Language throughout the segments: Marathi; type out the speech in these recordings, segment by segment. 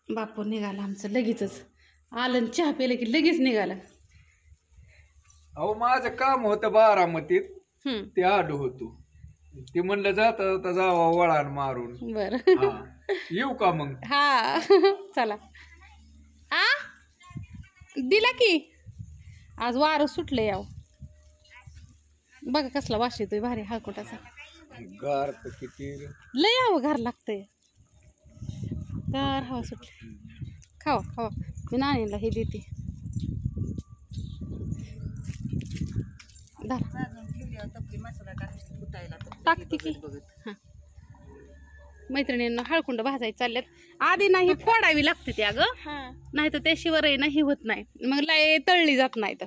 बापू निघाला आमचं लगेचच आलं आणि चहा पिलं की लगेच निघालं. अहो माझं काम होतं बारामतीत, हम्म ते आलो होतो. ते म्हणलं जाता जावा वळान मारून. बर हा. येऊ का मग? हा चला. आ दिला की आज वारं सुटलं याव. बघा कसला वास येतोय भारी हळकुटाचा. गार तर किती लय यावं घार लागतंय. गार हवा सुटली. खावा खावा मी नाणीला हे देते. टाकते की. मैत्रिणींना हळकुंड भाजायचे चालल्यात. आधी नाही फोडावी लागते ते अगं, नाही तर त्याशिवाय नाही होत नाही, मग लय तळली जात नाही. तर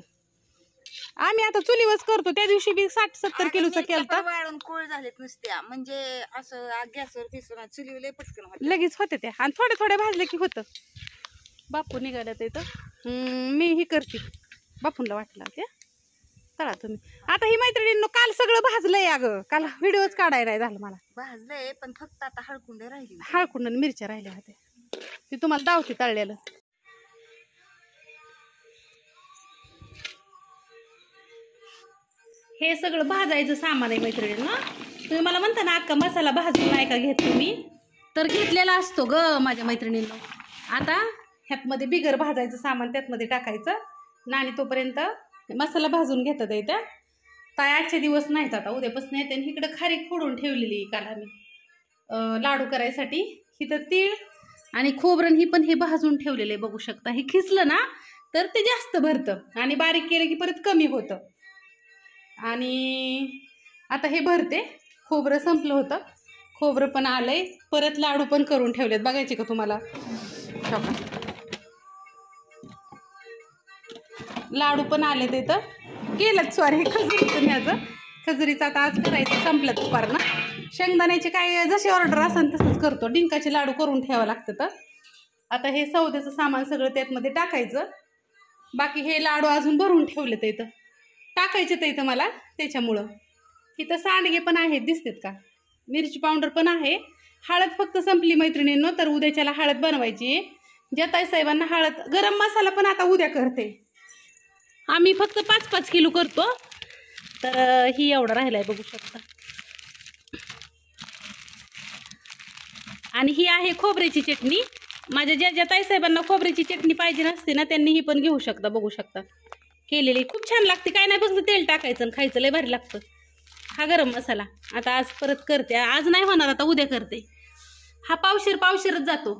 आम्ही आता चुलीवरच करतो. त्या दिवशी बी 60-70 किलोचा केलता. वाळून कोळ झालेत नुसत्या, म्हणजे असं गॅसवर पिसून चुलीवर पटकन लगेच होते ते, आणि थोडे थोडे भाजले की होतं. बापू निघाल्यात इथं. मी ही करते. बापूंला वाटलं ते तळा तुम्ही. आता ही मैत्रिणींनो काल सगळं भाजलंय अगं, काल व्हिडिओच काढायला नाही झालं मला. भाजलंय पण फक्त आता हळकुंड राहिली. हळकुंड आणि मिरच्या राहिल्या होत्या, ती तुम्हाला दावते तळलेलं. हे सगळं भाजायचं सामान आहे मैत्रिणींनो. तुम्ही मला म्हणता ना अक्का मसाला भाजून नाही का घेत तुम्ही, तर घेतलेला असतो ग माझ्या मैत्रिणींनो. आता ह्यातमध्ये बिगर भाजायचं सामान त्यातमध्ये टाकायचं. नाणी तोपर्यंत मसाला भाजून घेतात आहे त्या. ताई आजचे दिवस नाहीत, आता उद्यापासून येते. आणि इकडं खारीक फोडून ठेवलेली काल आम्ही लाडू करायसाठी. इथं तीळ आणि खोबरं ही पण हे भाजून ठेवलेले बघू शकता. हे खिसलं ना तर ते जास्त भरतं आणि बारीक केलं की परत कमी होतं. आणि आता हे भरते. खोबरं संपलं होतं, खोबरं पण आलंय. परत लाडू पण करून ठेवलेत, बघायचे का तुम्हाला? लाडू पण आले ते तर गेलं. सॉरी खजुरीचं ह्याचं खजुरीचं आता आज करायचं, संपलं दुपारनं. शेंगदाण्याचे काय जशी ऑर्डर असेल तसंच करतो. डिंकाचे लाडू करून ठेवावं लागतं. तर आता हे सौद्याचं सामान सगळं त्यातमध्ये टाकायचं. बाकी हे लाडू अजून भरून ठेवले तर इथं टाकायचे तर इथं मला, त्याच्यामुळं. इथं सांडगे पण आहेत दिसतात का, मिरची पावडर पण आहे. हळद फक्त संपली मैत्रिणींनो, तर उद्याच्याला हळद बनवायची. ज्या ताई साहेबांना हळद, गरम मसाला पण आता उद्या करते. आम्ही फक्त 5-5 किलो करतो, तर ही एवढा राहिलाय बघू शकता. आणि ही आहे खोबऱ्याची चटणी. माझ्या ज्या ताई साहेबांना खोबऱ्याची चटणी पाहिजे नसते ना, त्यांनी ही पण घेऊ शकता. बघू शकता केलेली, खूप छान लागते. काय नाही, फक्त तेल टाकायचं आणि खायचं, लय भारी लागतं. हा गरम मसाला आता आज परत करते. आज नाही होणार, आता उद्या करते. हा पावशेरच जातो.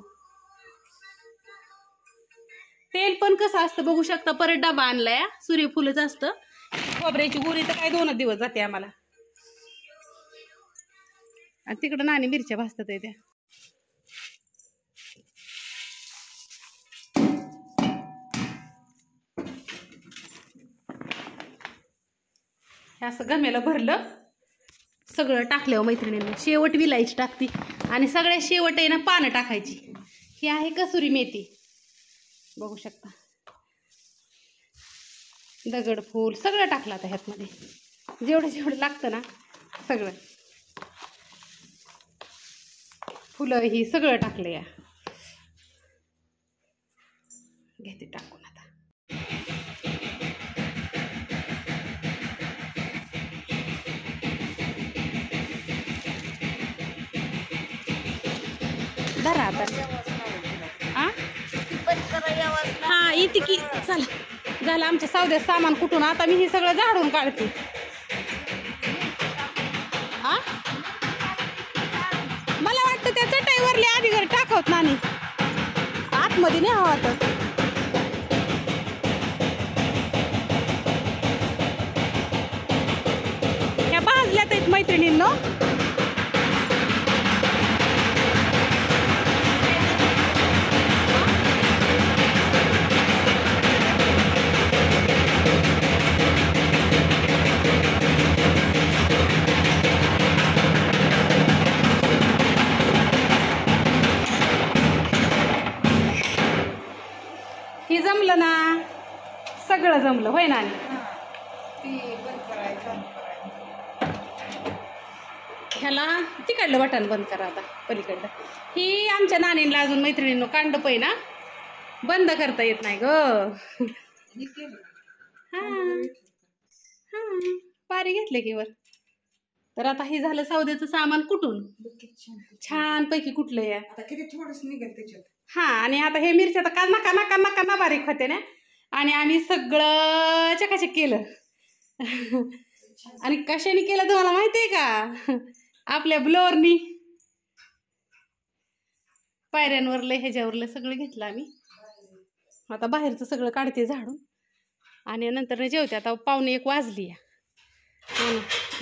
तेल पण कसं असतं बघू शकता. परत डबा आणलाय, सूर्यफुलच असतं. खोबऱ्याची गुरी तर काय 2 दिवस जाते आम्हाला. आणि तिकडं नाणी मिरच्या भाजतात त्या. असं गमेला भरलं सगळं टाकल्यावर मैत्रिणींना शेवट विलायची टाकती. आणि सगळ्या शेवट आहे ना पानं टाकायची. ही आहे कसुरी मेथी बघू शकता. दगडफूल सगळं टाकलं आता ह्यातमध्ये, जेवढं लागतं ना सगळं. फुलं ही सगळं टाकलं. या घेते टाकून आता. धरा आता. हा येते की. चला झालं आमच्या सौद्यात सामान कुठून. आता मी हे सगळं झाडून काढते. हा मला वाटतं त्या चटईवरली आधी घर टाकवत नाही, आतमध्ये नाही हवा. तर ह्या भाजल्यात आहेत मैत्रिणींनो. ही जमलं ना, सगळं जमलं होय ना. ह्याला तिकडलं बटन बंद करा आता पलीकडलं. ही आमच्या नानीला अजून मैत्रिणींनो कांडप आहे ना, बंद करता येत नाही ग. हा हा पारी घेतले की वर. तर आता हे झालं सौद्याचं सामान कुठून छान पैकी कुठलं या आता किती थोडंच निघेल त्याच्यात. हा. आणि आता हे मिरच्या तर नका नका नका ना बारीक होते ना. आणि आम्ही सगळं चकाचक केलं. आणि कशाने केलं तुम्हाला माहितीये का? आपल्या ब्लोअरनी पायऱ्यांवरलं ह्याच्यावरलं सगळं घेतलं आम्ही. आता बाहेरचं सगळं काढते झाडून आणि नंतर जेवते. आता 1:45 वाजली या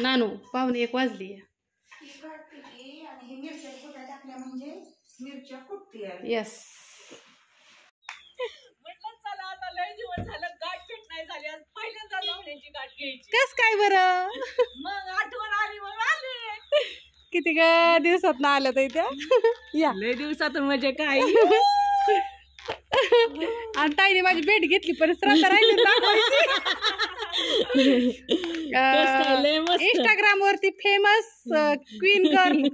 नानू 1:45 वाजली या. आणि हे मिरच्या कुठे टाकल्या म्हणजे मिरच्या कुठते. यस. कस काय बरं? मग आठवण आली मग आले. किती ग दिवसात ना आलं तर इथे या. लय दिवसातून म्हणजे काय. आणि ताईने माझी भेट घेतली पण श्रद्धा राहिली इंस्टाग्राम वरती फेमस क्वीन गर्ल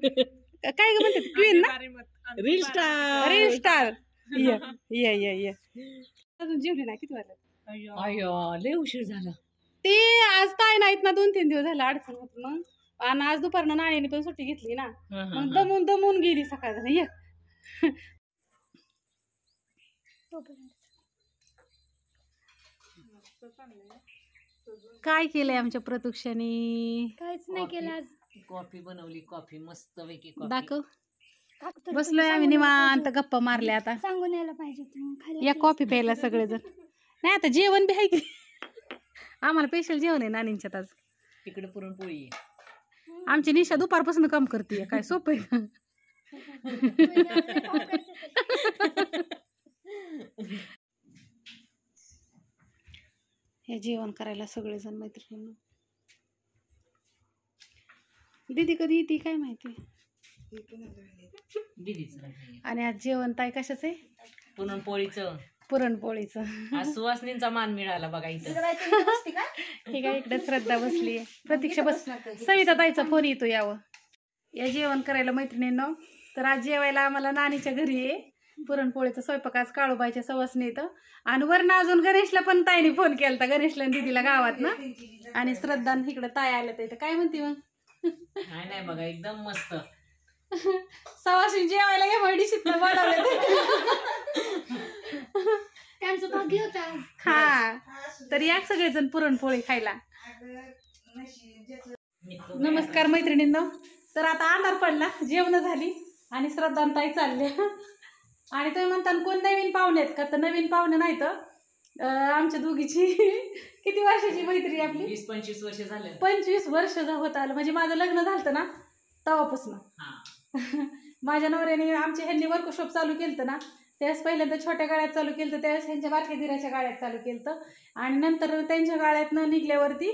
काय ग म्हणतात क्वीन ना, रील स्टार. Reel star. ये अजून जेवली नाही. किती वाजले? लय उशीर झाला. ते आज ताई नाहीत ना 2-3 दिवस झाला अडचण होत मग. आणि आज दुपारनं नाणीने पण सुट्टी घेतली ना, मग दमून गेली सकाळ. ये काय केलंय आमच्या प्रतीक्षाने? काहीच नाही केलं आज. कॉफी बनवली. कॉफी मस्त पैकी दाखव. बसलोय आम्ही निवांत गप्पा मारल्या. आता सांगून यायला पाहिजे या कॉफी प्यायला सगळेजण. नाही आता जेवण बी आहे की आम्हाला स्पेशल जेवण आहे नानींच्यात आज. तिकडे पुरणपोळी आहे. आमची निशा दुपारपासून काम करते. काय सोपं आहे. हे जेवण करायला सगळेजण मैत्रिणींना. दीदी कधी येते काय माहिती. आणि आज जेवण ताई कशाच आहे? पुरणपोळीचं. आज सुवासनींचा मान मिळाला बघा इथं. हे काय इकडे श्रद्धा बसली आहे. प्रतीक्षा बस. सविता ताईचा फोन येतो यावं. या जेवण करायला मैत्रिणींनो. तर आज जेवायला आम्हाला नानीच्या घरी आहे. पुरणपोळीचा स्वयंपाक आज काळूबाईच्या सवासनी येतं. आणि वरनं अजून गणेशला पण ताईने फोन केला. गणेशला दिदीला गावात ना. आणि श्रद्धा इकडे ताई आल्या तर काय म्हणते मग? नाही बघा एकदम मस्त. सवासनी जेवायला या मडीशीत बोलावले त्यांचं भाग्य होतं. हा. तर या सगळेजण पुरणपोळी खायला. नमस्कार मैत्रिणींनो. तर आता अंधार पडला, जेवण झाली आणि श्रद्धा ताई चालले. आणि तुम्ही म्हणता कोण नवीन पाहुणे आहेत का? तर नवीन पाहुणे नाही तर आमच्या दोघीची किती वर्षाची मैत्री आपली? 20-25 वर्ष झाले. 25 वर्ष होत आलं. म्हणजे माझं लग्न झालं ना तेव्हापासून. माझ्या नवऱ्याने आमच्या ह्यांनी वर्कशॉप चालू केलं ना, त्यावेळेस पहिल्यांदा छोट्या गाड्यात चालू केलं, त्यावेळेस ह्यांच्या बारक्या दिराच्या गाड्यात चालू केलं. आणि नंतर त्यांच्या गाड्यातनं निघल्यावरती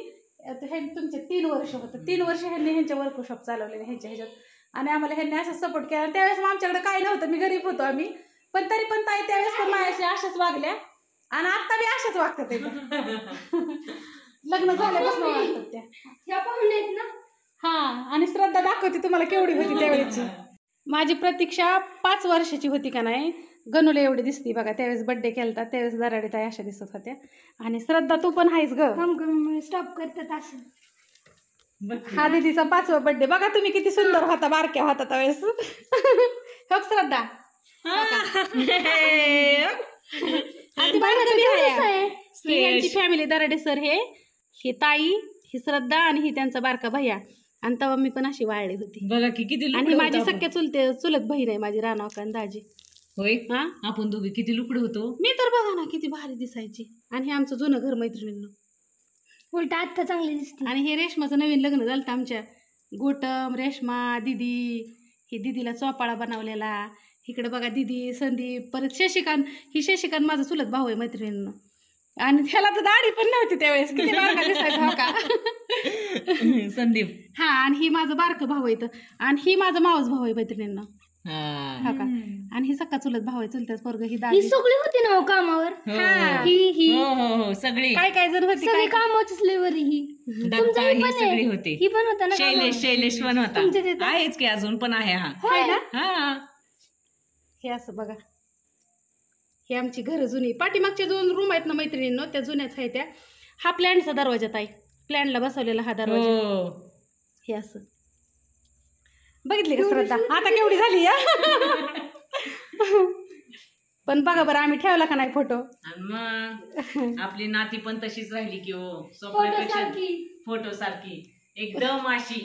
हे तुमचे 3 वर्ष होतं. 3 वर्ष ह्यांनी ह्यांच्या वर्कशॉप चालवलेले ह्यांच्या ह्याच्यात. आणि आम्हाला ह्यांनी असं सपोर्ट केला. त्यावेळेस मग आमच्याकडे काही नव्हतं, मी गरीब होतो आम्ही. पण तरी पण ताई त्यावेळेस पण माझ्याशी अशाच वागल्या आणि आता बी अशाच वागतात. लग्न झाल्यापासून वागतात त्या. ह्या पाहुणे आहेत ना. हा. आणि श्रद्धा दाखवते तुम्हाला केवढी होती त्यावेळेची. माझी प्रतीक्षा 5 वर्षाची होती का नाही, गणूला एवढी दिसती बघा. त्यावेळेस बड्डे केलता त्यावेळेस दराडी ताई अशा दिसत होत्या. आणि श्रद्धा तू पण आहेस ग. स्टॉप करतात असं. हा दीदीचा 5वा बड्डे बघा तुम्ही किती सुंदर होता, बारक्या होता त्यावेळेस. हो श्रद्धा. फॅमिली दराडे सर हे ताई, ही श्रद्धा आणि ही त्यांचा बारका भैया. आणि तेव्हा मी पण अशी वाळली होती बघा की किती. आणि माझी सख्या चुलत बहीण आहे माझी रानावका दाजी. होय. हा आपण दोघे किती लुकडे होतो. मी तर बघा ना किती भारी दिसायची. आणि हे आमचं जुनं घर मैत्रिणींना. उलट आत्ता चांगली दिसते. आणि हे रेशमाचं नवीन लग्न झालं आमच्या. गोटम रेशमा दीदी, ही दीदीला चोपाळा बनवलेला. इकडे बघा दीदी संदीप, परत शशिकांत. ही शशिकांत माझा चुलत भाऊ आहे मैत्रिणींना. आणि त्याला तर दाढी पण नव्हती त्यावेळेस, किती बारका दिसायचा हो का संदीप. हा. आणि ही माझं बारकं भाऊ आहे. आणि ही माझा मावस भाऊ आहे मैत्रिणींना. हो का? आणि ही सक्का चुलत भाऊ आहे, चुलत्यात पोरग ही ही दादी. सगळी होती ना हो कामावर. हा. ही हो सगळी काय काय जण होती सगळी काय कामावरच लेवरी ही. दत्ता ही सगळी होती. ही पण होता ना शैलेश पण होता. तुमच्या तिथं? आहेच की अजून पण आहे हा. आहे ना? हा हे असं बघा, हे आमची घर जुनी. पाठीमागच्या 2 रूम आहेत ना मैत्रिणींनो, त्या जुन्याच आहेत त्या. हा प्लॅनचा दरवाजा ताई, प्लॅनला बसवलेला हा दरवाजा. हो हे असं बघितली का श्रद्धा आता केवढी झाली या. पण बघा बरं आम्ही ठेवला का नाही फोटो. आणि मग आपली नाती पण तशीच राहिली की हो, फोटो स्वप्नापेक्षा सारखी. फोटो सारखी एकदम अशी.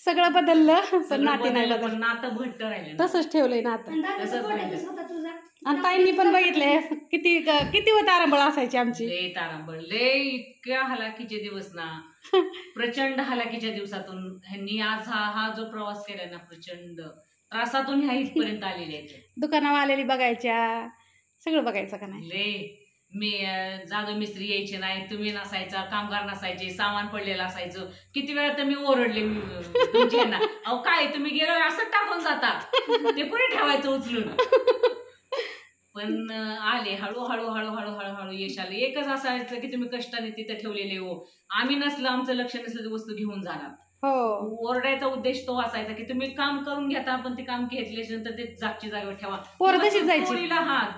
सगळं बदललं पण सगळं नाती नाही बदललं, बदल. पण नातं घट्ट राहिलं ना. तसंच ठेवलंय ना आता. आणि दादाचा तसंच फोटो राहिलं. कसा होता तुझा? आणि ताईंनी पण बघितलंय किती किती व तारांबळ असायची आमची. लय तारांबळ, लय इतक्या हलाखीचे दिवस ना, प्रचंड हलाखीच्या दिवसातून ह्यांनी आज हा जो प्रवास केलाय ना, प्रचंड त्रासातून ह्या इथपर्यंत आलेले आहेत. दुकानावर आलेली बघायच्या, सगळं बघायचं का नाही. लय मी जाधव मिस्त्री यायचे नाही, तुम्ही नसायचा, कामगार नसायचे, सामान पडलेलं असायचं. किती वेळा तर मी ओरडले तुमच्या ना, अहो काय तुम्ही गेलो असं टाकून जाता, ते कोणी ठेवायचं उचलून. पण आले हळूहळू हळूहळू हळूहळू यश आले. एकच असायचं की तुम्ही कष्टाने तिथे ठेवलेले हो, आम्ही नसलं, आमचं लक्ष नसलं, वस्तू घेऊन जाणार. हो, ओरडायचा उद्देश तो असायचा की तुम्ही काम करून घेता, पण ते काम घेतल्याच्या नंतर ते जागची जागेवर ठेवा. पोरं तशीच जायची.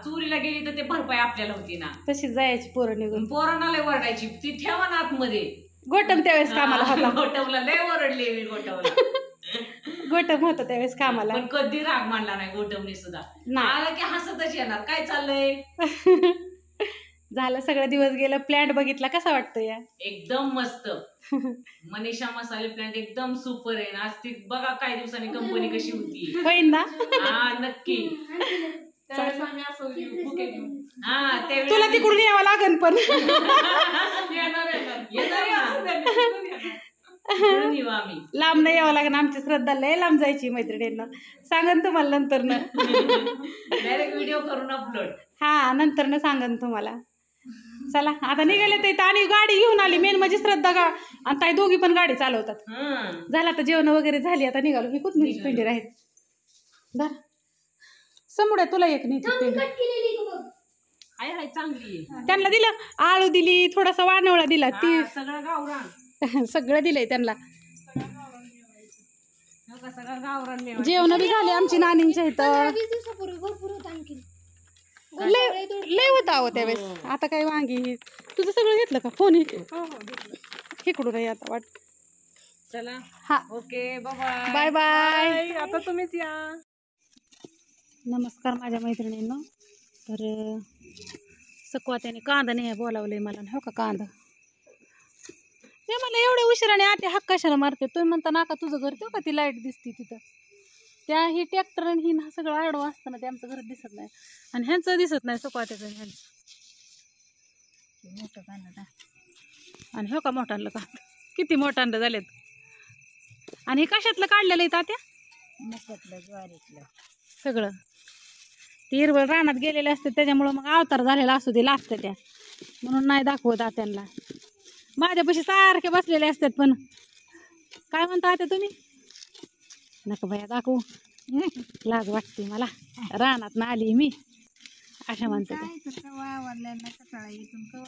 चोरीला गेली तर ते भरपाई आपल्याला होती ना. तशीच जायची पोरं निघून. पोरांना लय ओरडायची, ती ठेवा ना आतमध्ये. गोटम त्यावेळेस कामाला होता. गोटवला लय ओरडले मी गोटवला. गोटम होता त्यावेळेस कामाला. पण कधी राग मांडला नाही गोटवणी सुद्धा. नाही. आला की हसतच येणार, काय चाललंय. झालं सगळं दिवस गेलं. प्लॅन्ट बघितला कसा वाटतो या? एकदम मस्त. मनीषा मसाले प्लांट एकदम सुपर आहे ना. आज ती बघा काही दिवसांनी कंपनी कशी होती. होईन ना. हा नक्की. हा त्यावेळी तुला तिकडून यावं लागेल पण. इकडून येऊ आम्ही. लांब नाही यावं लागेल. आमची श्रद्धा लय लांब जायची मैत्रिणींना. सांगन तुम्हाला नंतर न. डायरेक्ट व्हिडिओ करून अपलोड. हा नंतर न सांगन तुम्हाला. चला आता निघाले ते. आणि गाडी घेऊन आली. मेन म्हणजे श्रद्धा आणि ताई दोघी पण गाडी चालवतात. झालं आता जेवण वगैरे झाली. आता निघालो. ही कोथमिरीची पेंडी राहील. धर समुड्या तुला एक नाही पेंडी. कट केलेली का बघ? आहे चांगली. त्यांना दिलं आळू दिली, थोडासा वानवळा दिला. ती सगळं गावरान. सगळं दिलंय त्यांना. सगळं गावरान. जेवण बी झाले आमची नानींच्या इथं. 20 दिवसापूर्वी भरपूर होता आणखी. लय होता अहो त्यावेळेस. आता काय वांगी तुझं सगळं घेतलं का? फोन इकडून आहे आता वाट. चला हा ओके बाय बाय बाय. आता तुम्हीच या. नमस्कार माझ्या मैत्रिणींनो. तर सकवा त्याने कांदा नाही बोलावलंय मला. हो का कांदा ते मला एवढ्या उशिराने आते हाक कशाला मारते. तुम्ही म्हणता नाका तुझं घर तेव्हा का ती लाईट दिसती तिथं. त्या ही ट्रॅक्टर आणि ही ना सगळं आडवं असताना ते आमचं घर दिसत नाही. आणि ह्यांचं दिसत नाही सकवा त्याचं ह्यांचं. मोठं कांदा आणि हो का मोठांना कांदा किती मोठांना झालेत. आणि हे कशातलं काढलेलं आहे तात्या? मकातलं ज्वारीतलं सगळं ते हिरवळ रानात गेलेले असते त्याच्यामुळं मग अवतार झालेला असू दे लागतं त्या. म्हणून नाही दाखवत आत्यांना. माझ्यापाशी सारखे बसलेले असतात. पण काय म्हणता आता तुम्ही? नका भया दाखवू. लाज वाटते मला. रानात ना आली मी अशा म्हणते.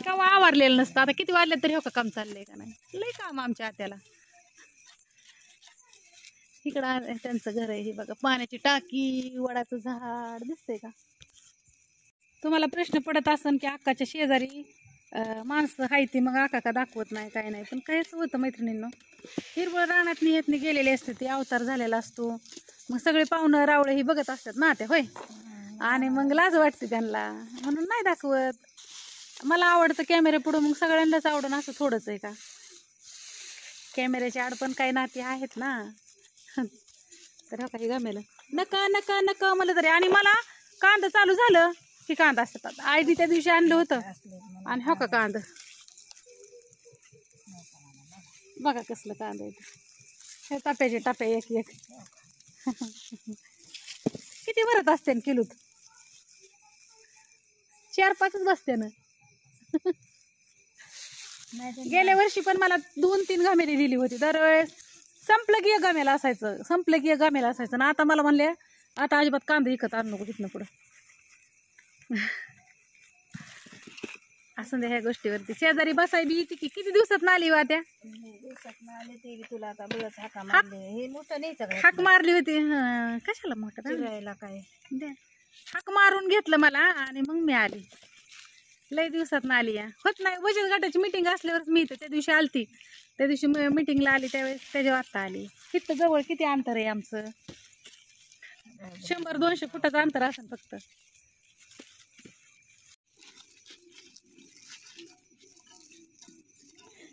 कवा आवरलेलं नसतं. आता किती वाजले तरी हो का काम चाललंय का नाही. लय काम आमच्या आत्याला. इकडं त्यांचं घर आहे. हे बघा पाण्याची टाकी, वडाचं झाड दिसतंय का? तुम्हाला प्रश्न पडत असन की अक्काच्या शेजारी माणसं आहे ती मग आका का दाखवत नाही काय नाही. पण कायच होतं मैत्रिणींनो, हिरवळ रानात ह्यातनी गेलेले असते. ते अवतार झालेला असतो. मग सगळे पाहुणं रावळे ही बघत असतात ना ते होय. आणि मग लाज वाटते त्यांना म्हणून नाही दाखवत. मला आवडतं कॅमेरे पुढं. मग सगळ्यांनाच आवडून असं थोडंच आहे का? कॅमेऱ्याची आड पण काही नाती आहेत ना. तर हो काही गमेलं नका नका नका मला तरी. आणि मला कांदा चालू झालं की कांदा असतात. आईने त्या दिवशी आणलं होतं. आणि हो का कांदा बघा कसलं कांदा येतं. हे टाप्याचे टाप्या एक एक किती भरत असते ना किलोत? 4-5च बसते ना. गेल्या वर्षी पण मला 2-3 घमेली दिली होती. दरवेळेस संपलं की एक गमेला असायचं, संपलं की एक गमेला असायचं. ना आता मला म्हणले आता अजिबात कांदा विकत आणू नको तिथनं पुढं. असं दे ह्या गोष्टीवरती शेजारी बसाय बी येते की. किती दिवसात नाली वा त्या दिवसात आले ते तुला आता बळच हाका मारले. हे मोठं नाही सगळं हाक मारली होती. कशाला मोठं फिरायला काय द्या. हाक मारून घेतलं मला आणि मग मी आली. लय दिवसात ना आली या. होत नाही बचत गटाची मिटिंग असल्यावरच मी इथं त्या दिवशी आलती. त्या दिवशी मिटिंगला आली त्यावेळेस त्याच्यावर आत्ता आली. तिथं जवळ किती अंतर आहे आमचं? 100-200 फुटाचं अंतर असेल फक्त.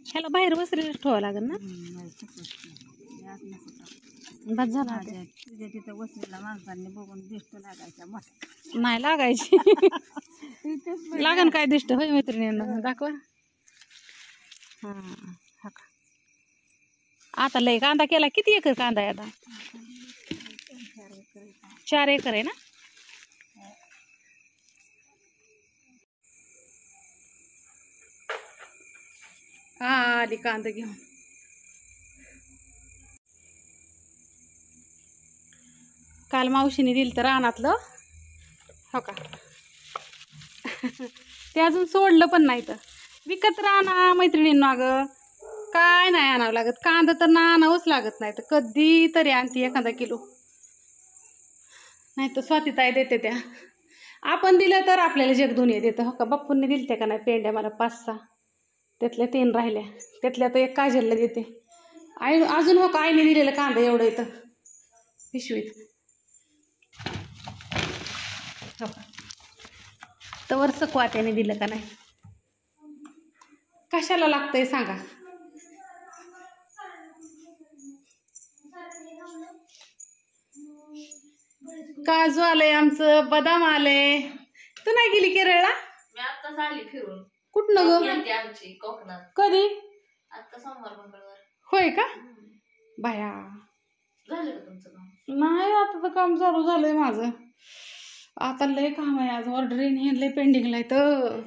ह्याला बाहेर बसलेलंच ठेवावं लागेल ना. बस झाला तुझ्या तिथं बसलेला माणसांनी बघून दिसतो लागायच्या मस्त नाही लागायची. लागन काय दिसत होय मैत्रिणींना दाखवा. हा का आता लय कांदा केला. किती एकर कांदा आहे आता? 4 एकर आहे ना. आली कांदा घेऊन. काल मावशीने दिलं तर रानातलं हो का. ते अजून सोडलं पण नाही. तर विकत राहणा मैत्रिणींना अगं काय नाही आणावं लागत. कांदा तर ना आणावंच लागत नाही. तर कधी तरी आणते एखादा किलो. नाही तर स्वातीताई देते त्या. आपण दिलं तर आपल्याला जग दुनिया देतं हो का. बाप्पूंनी दिलं त्या का नाही पेंड्या मला 5-6. त्यातल्या 3 राहिल्या. त्यातल्या तर एक काजलला देते. आई अजून हो का आईने दिलेलं कांदा एवढं येतं पिशवीत हो का. तर सकवात्याने दिलं का नाही. कशाला लागतंय सांगा. काजू आलंय आमचं. बदाम आलंय. तू नाही गेली केरळला? मी आत्ताच आली फिरून. कुठनं ग? आमची कोकणात कधी? आता सोमवार मंगळवार. होय का बाया. झालं का तुमचं काम? नाही आता तर काम चालू झालंय माझं. आता लय काम आहे आज. ऑर्डर इन हे लय पेंडिंगला आहे तर